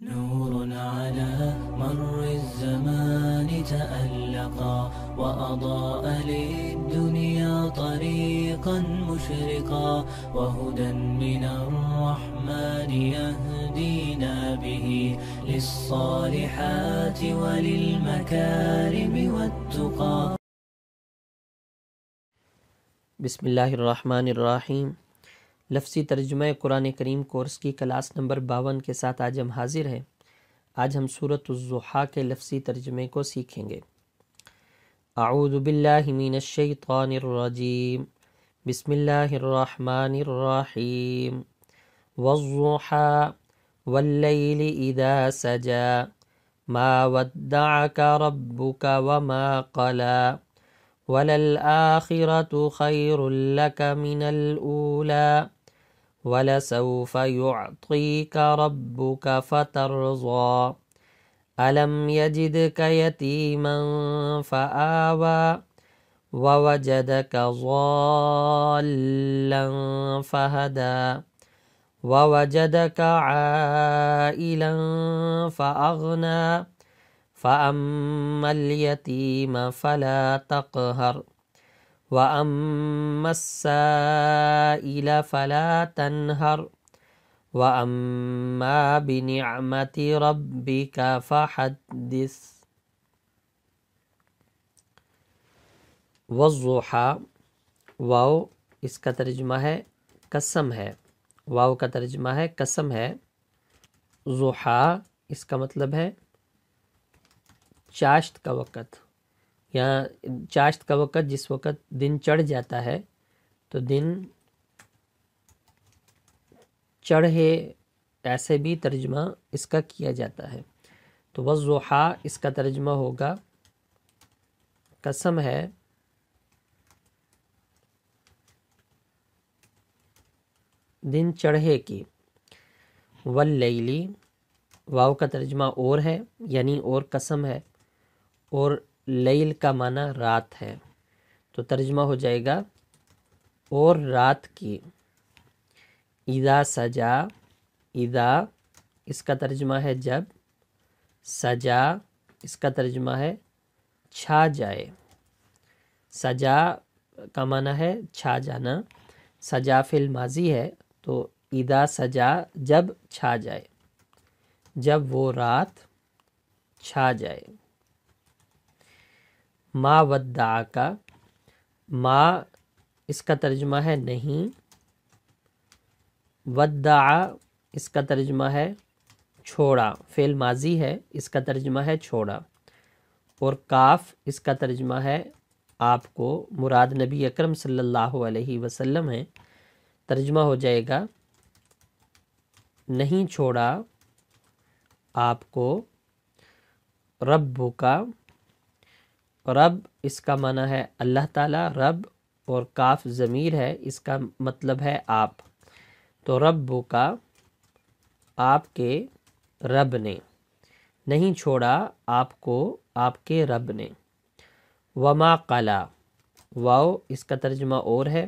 نور على مر الزمان تألقا وأضاء للدنيا طريقا مشرقا وهدى من الرحمن يهدينا به للصالحات وللمكارم والتقى. بسم اللہ الرحمن الرحیم. لفظی ترجمہ قرآن کریم کورس کی کلاس نمبر 52 کے ساتھ آج ہم حاضر ہیں. آج ہم سورۃ الضحیٰ کے لفظی ترجمے کو سیکھیں گے. اعوذ باللہ من الشیطان الرجیم. بسم اللہ الرحمن الرحیم. والضحیٰ واللیل اذا سجا ما ودعک ربک وما قلی وَلَلْآخِرَةُ خَيْرٌ لَكَ مِنَ الْأُولَى وَلَسَوْفَ يُعْطِيكَ رَبُّكَ فَتَرْضَى أَلَمْ يَجِدْكَ يَتِيمًا فَآوَى وَوَجَدَكَ ضَالًّا فَهَدَى وَوَجَدَكَ عَائِلًا فَأَغْنَى فَأَمَّا الْيَتِيمَ فَلَا تَقْهَرْ وَأَمَّا السَّائِلَ فَلَا تَنْهَرْ وَأَمَّا بِنِعْمَةِ رَبِّكَ فَحَدِّثْ. والضحیٰ، واو اس کا ترجمہ ہے قسم ہے. واو کا ترجمہ ہے قسم ہے. ضحیٰ اس کا مطلب ہے چاشت کا وقت، یا چاشت کا وقت جس وقت دن چڑھ جاتا ہے تو دن چڑھے، ایسے بھی ترجمہ اس کا کیا جاتا ہے. تو والضحیٰ اس کا ترجمہ ہوگا قسم ہے دن چڑھے کی. واللیلی، واو کا ترجمہ اور ہے، یعنی اور قسم ہے، اور لیل کا معنی رات ہے، تو ترجمہ ہو جائے گا اور رات کی. اذا سجا، اذا اس کا ترجمہ ہے جب، سجا اس کا ترجمہ ہے چھا جائے. سجا کا معنی ہے چھا جانا، سجا فعل ماضی ہے، تو اذا سجا جب چھا جائے، جب وہ رات چھا جائے. ما ودعک، ما اس کا ترجمہ ہے نہیں، ودع اس کا ترجمہ ہے چھوڑا، فعل ماضی ہے، اس کا ترجمہ ہے چھوڑا. اور کاف اس کا ترجمہ ہے آپ کو، مراد نبی اکرم صلی اللہ علیہ وسلم ہے. ترجمہ ہو جائے گا نہیں چھوڑا آپ کو رب کا. رب اس کا معنی ہے اللہ تعالی، رب، اور کاف ضمیر ہے، اس کا مطلب ہے آپ. تو رب کا آپ کے رب نے، نہیں چھوڑا آپ کو آپ کے رب نے. وما قلا، واو اس کا ترجمہ اور ہے،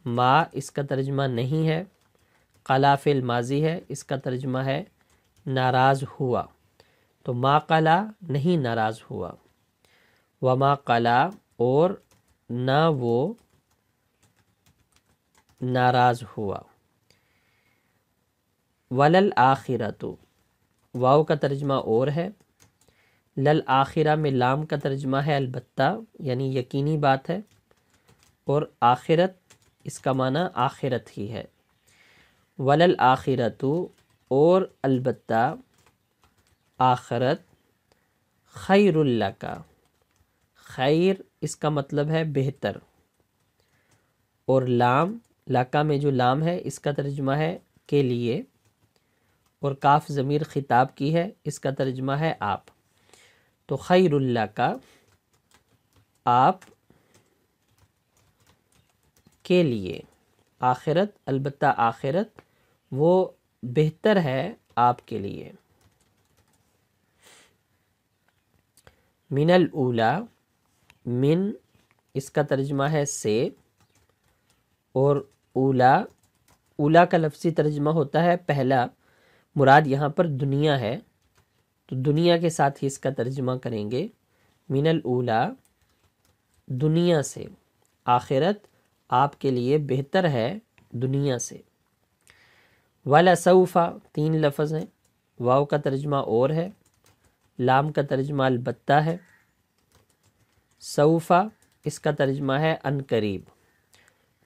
ما اس کا ترجمہ نہیں ہے، قلا فعل ماضی ہے، اس کا ترجمہ ہے ناراض ہوا. تو ما قلا نہیں ناراض ہوا، وما قلا اور نہ وہ ناراض ہوا. وللآخرۃ، واو کا ترجمہ اور ہے، للآخرہ میں لام کا ترجمہ ہے البتہ، یعنی یقینی بات ہے، اور آخرت اس کا معنی آخرت ہی ہے. وللآخرۃ اور البتہ آخرت، خیر لک، خیر اس کا مطلب ہے بہتر، اور لام لکا میں جو لام ہے اس کا ترجمہ ہے کے لیے، اور کاف ضمیر خطاب کی ہے، اس کا ترجمہ ہے آپ. تو خیر لک آپ کے لیے، آخرت البتہ آخرت وہ بہتر ہے آپ کے لیے. من الاولی، من اس کا ترجمہ ہے سے، اور اولا، اولا کا لفظی ترجمہ ہوتا ہے پہلا، مراد یہاں پر دنیا ہے، تو دنیا کے ساتھ ہی اس کا ترجمہ کریں گے، من الاولا، دنیا سے، آخرت آپ کے لیے بہتر ہے دنیا سے۔ وَلَسَوْفَ 3 لفظ ہیں، واو کا ترجمہ اور ہے، لام کا ترجمہ البتہ ہے، سوفا اس کا ترجمہ ہے ان قریب،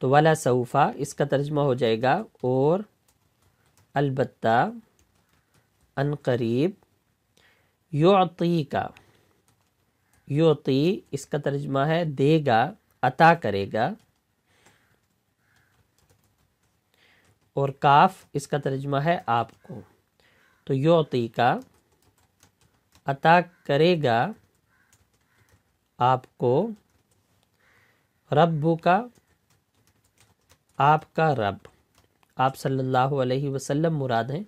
تو ولا سوفا اس کا ترجمہ ہو جائے گا اور، البتہ، ان قریب، یعطی کا، یعطی اس کا ترجمہ ہے دے گا، عطا کرے گا، اور کاف اس کا ترجمہ ہے آپ کو، تو یعطی کا، عطا کرے گا آپ کو، رب کا، آپ کا رب، آپ صلی اللہ علیہ وسلم مراد ہیں،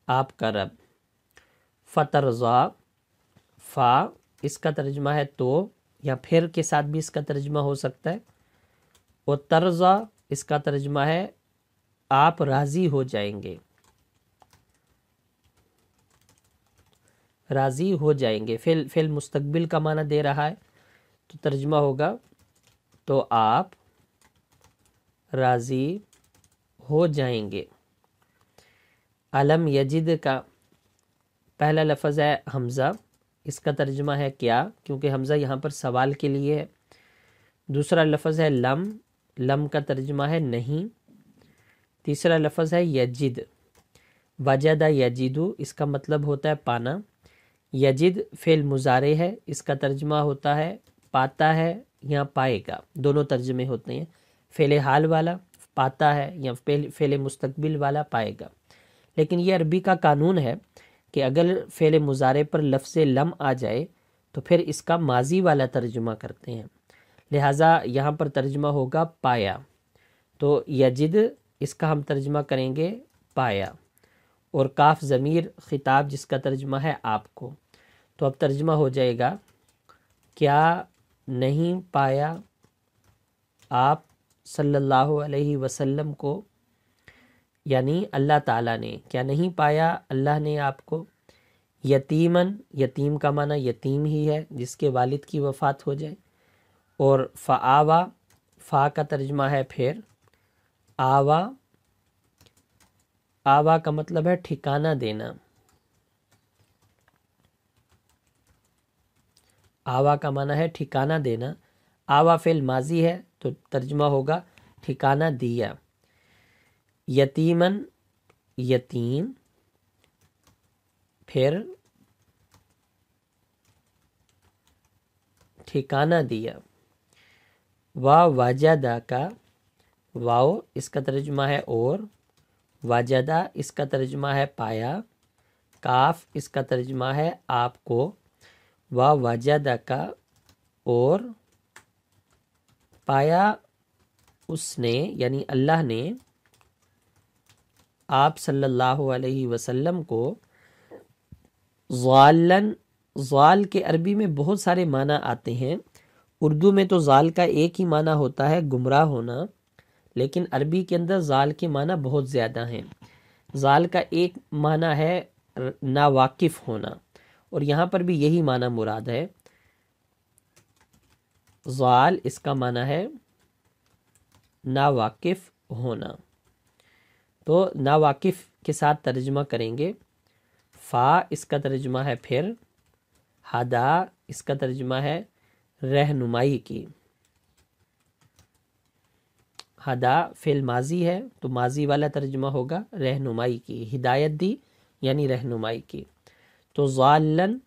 آپ کا رب۔ فترضا، فا اس کا ترجمہ ہے تو، یا پھر کے ساتھ بھی اس کا ترجمہ ہو سکتا ہے، اور ترضا اس کا ترجمہ ہے آپ راضی ہو جائیں گے، راضی ہو جائیں گے، فعل مستقبل کا معنی دے رہا ہے، تو ترجمہ ہوگا تو آپ راضی ہو جائیں گے۔ علم یجد کا پہلا لفظ ہے حمزہ، اس کا ترجمہ ہے کیا، کیونکہ حمزہ یہاں پر سوال کے لیے ہے۔ دوسرا لفظ ہے لم، لم کا ترجمہ ہے نہیں۔ تیسرا لفظ ہے یجد، وجد یجدو اس کا مطلب ہوتا ہے پانا۔ یجد فعل مضارع ہے، اس کا ترجمہ ہوتا ہے پاتا ہے یا پائے گا، دونوں ترجمے ہوتے ہیں، فعل حال والا پاتا ہے یا فعل مستقبل والا پائے گا۔ لیکن یہ عربی کا قانون ہے کہ اگر فعل مضارع پر لفظ لم آ جائے تو پھر اس کا ماضی والا ترجمہ کرتے ہیں، لہٰذا یہاں پر ترجمہ ہوگا پایا، تو یجد اس کا ہم ترجمہ کریں گے پایا، اور کاف ضمیر خطاب جس کا ترجمہ ہے آپ کو، تو اب ترجمہ ہو جائے گا کیا نہیں پایا آپ صلی اللہ علیہ وسلم کو، یعنی اللہ تعالیٰ نے، کیا نہیں پایا اللہ نے آپ کو، یتیمن، یتیم کا معنی یتیم ہی ہے جس کے والد کی وفات ہو جائے، اور فآوا، فا کا ترجمہ ہے پھر، آوا، آوا کا مطلب ہے ٹھکانہ دینا، آوا کا معنی ہے ٹھکانہ دینا، آوا فعل ماضی ہے تو ترجمہ ہوگا ٹھکانہ دیا۔ یتیمن، یتیم، پھر ٹھکانہ دیا۔ وجدہ کا، واو اس کا ترجمہ ہے اور، وجدہ اس کا ترجمہ ہے پایا، کاف اس کا ترجمہ ہے آپ کو، وجدہ کا، اور پایا اس نے یعنی اللہ نے آپ صلی اللہ علیہ وسلم کو، ضالن، ضال کے عربی میں بہت سارے معنی آتے ہیں، اردو میں تو ضال کا ایک ہی معنی ہوتا ہے گمراہ ہونا، لیکن عربی کے اندر ضال کے معنی بہت زیادہ ہیں۔ ضال کا ایک معنی ہے ناواقف ہونا، اور یہاں پر بھی یہی معنی مراد ہے، ضال اس کا معنی ہے ناواقف ہونا، تو ناواقف کے ساتھ ترجمہ کریں گے۔ فا اس کا ترجمہ ہے پھر، ہدا اس کا ترجمہ ہے رہنمائی کی، ہدا فعل ماضی ہے تو ماضی والا ترجمہ ہوگا رہنمائی کی، ہدایت دی یعنی رہنمائی کی، تو ضالن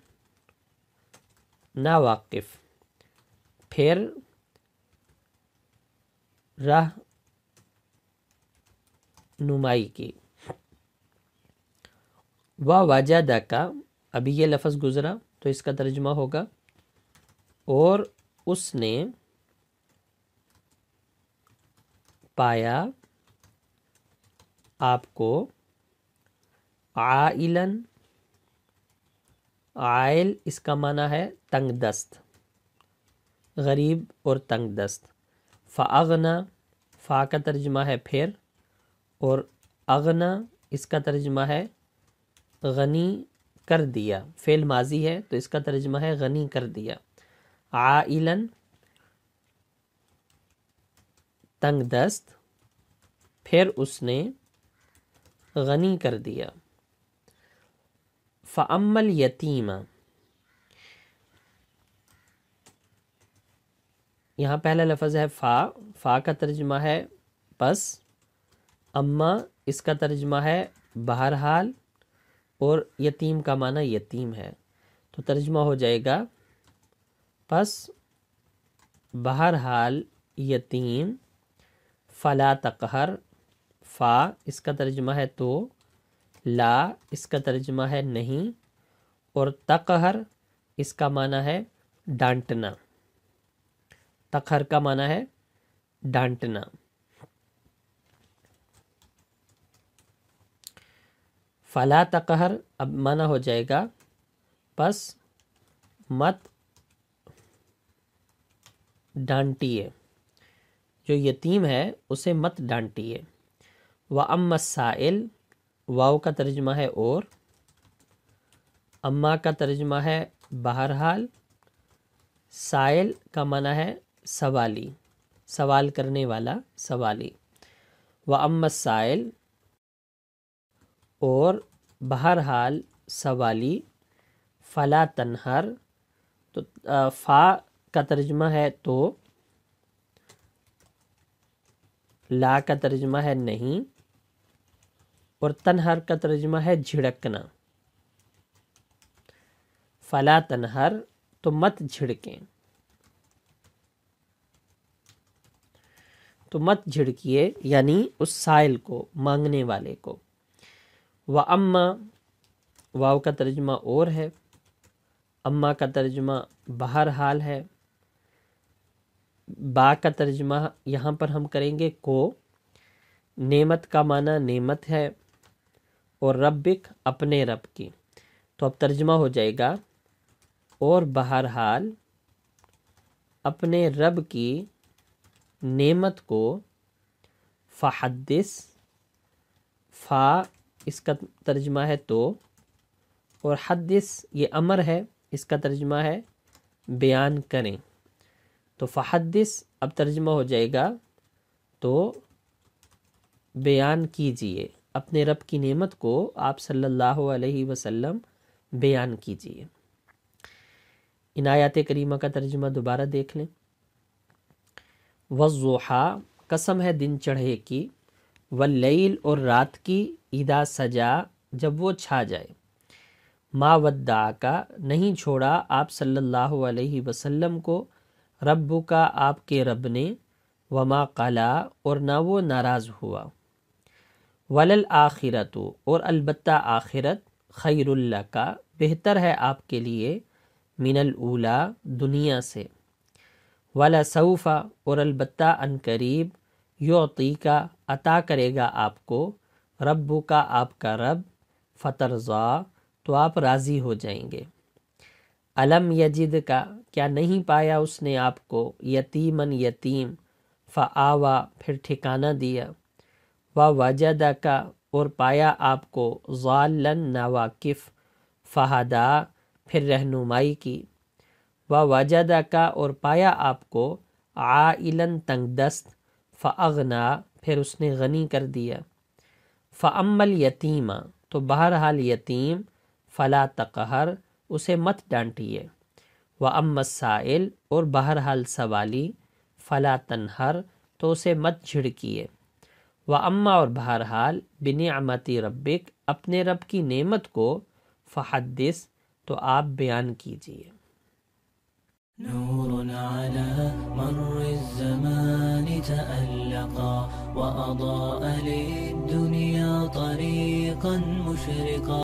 ناواقف، پھر راہ نمائی کی۔ وجدہ کا، ابھی یہ لفظ گزرا تو اس کا ترجمہ ہوگا اور اس نے پایا آپ کو، عائلن، عائل اس کا معنی ہے تنگ دست، غریب اور تنگ دست۔ فاغنا، فا کا ترجمہ ہے پھر، اور اغنا اس کا ترجمہ ہے غنی کر دیا، فعل ماضی ہے تو اس کا ترجمہ ہے غنی کر دیا. عائلاً تنگ دست، پھر اس نے غنی کر دیا. فَأَمَّا الْيَتِيمَ، یہاں پہلا لفظ ہے فا کا ترجمہ ہے پس، اما اس کا ترجمہ ہے بہرحال، اور یتیم کا معنی یتیم ہے، تو ترجمہ ہو جائے گا پس بہرحال یتیم. فلا تقہر، فا اس کا ترجمہ ہے تو، لا اس کا ترجمہ ہے نہیں، اور تقہر اس کا معنی ہے ڈانٹنا. تقہر کا معنی ہے ڈانٹنا. فلا تقہر اب معنی ہو جائے گا پس مت ڈانٹیے، جو یتیم ہے اسے مت ڈانٹیے. وَأَمَّا السَّائِلُ، واو کا ترجمہ ہے اور، اما کا ترجمہ ہے بہرحال، سائل کا معنی ہے سوالی، سوال کرنے والا، سوالی. وَأَمَّا السَّائِلُ، اور بہرحال سوالی. فلا تنہر، تو فا کا ترجمہ ہے تو، لا کا ترجمہ ہے نہیں، اور تنہر کا ترجمہ ہے جھڑکنا. فلا تنہر تو مت جھڑکیں، تو مت جھڑکیے یعنی اس سائل کو، مانگنے والے کو. وَأَمَّا، واو کا ترجمہ اور ہے، اما کا ترجمہ بہرحال ہے، با کا ترجمہ یہاں پر ہم کریں گے کو. نعمت کا معنی نعمت ہے، اور ربک اپنے رب کی، تو اب ترجمہ ہو جائے گا اور بہرحال اپنے رب کی نعمت کو فحدث، فا اس کا ترجمہ ہے تو، اور حدث یہ امر ہے، اس کا ترجمہ ہے بیان کریں. تو فحدث اب ترجمہ ہو جائے گا تو بیان کیجئے، اپنے رب کی نعمت کو آپ صلی اللہ علیہ وسلم بیان کیجئے. ان آیات کریمہ کا ترجمہ دوبارہ دیکھ لیں. والضحیٰ، قسم ہے دن چڑھے کی، واللیل اور رات کی، اذا سجا جب وہ چھا جائے. ما ودعک، نہیں چھوڑا آپ صلی اللہ علیہ وسلم کو، ربک آپ کے رب نے، وما قلا اور نہ وہ ناراض ہوا. وللآخرۃ اور البتہ آخرت، خیر لک بہتر ہے آپ کے لیے، من الاولی دنیا سے. ولسوف اور البتہ ان قریب، یعطیک عطا کرے گا آپ کو، ربک آپ کا رب، فترضی تو آپ راضی ہو جائیں گے. علم یجد کا، کیا نہیں پایا اس نے آپ کو، یتیمن یتیم، فآوا پھر ٹھکانہ دیا، ووجدک اور پایا آپ کو، ضالن ناواقف، فہدا پھر رہنمائی کی، ووجدک اور پایا آپ کو، عائلن تنگ دست، فاغنا پھر اس نے غنی کر دیا. فاما الیتیم تو بہرحال یتیم، فلا تقہر اسے مت ڈانٹیے. واما السائل اور بہرحال سوالی، فلا تنہر تو اسے مت جھڑکیے. واما اور بہرحال بنعمت ربک اپنے رب کی نعمت کو، فحدث تو آپ بیان کیجیے. نور على مر الزمان تألقا وأضاء للدنيا طريقا مشرقا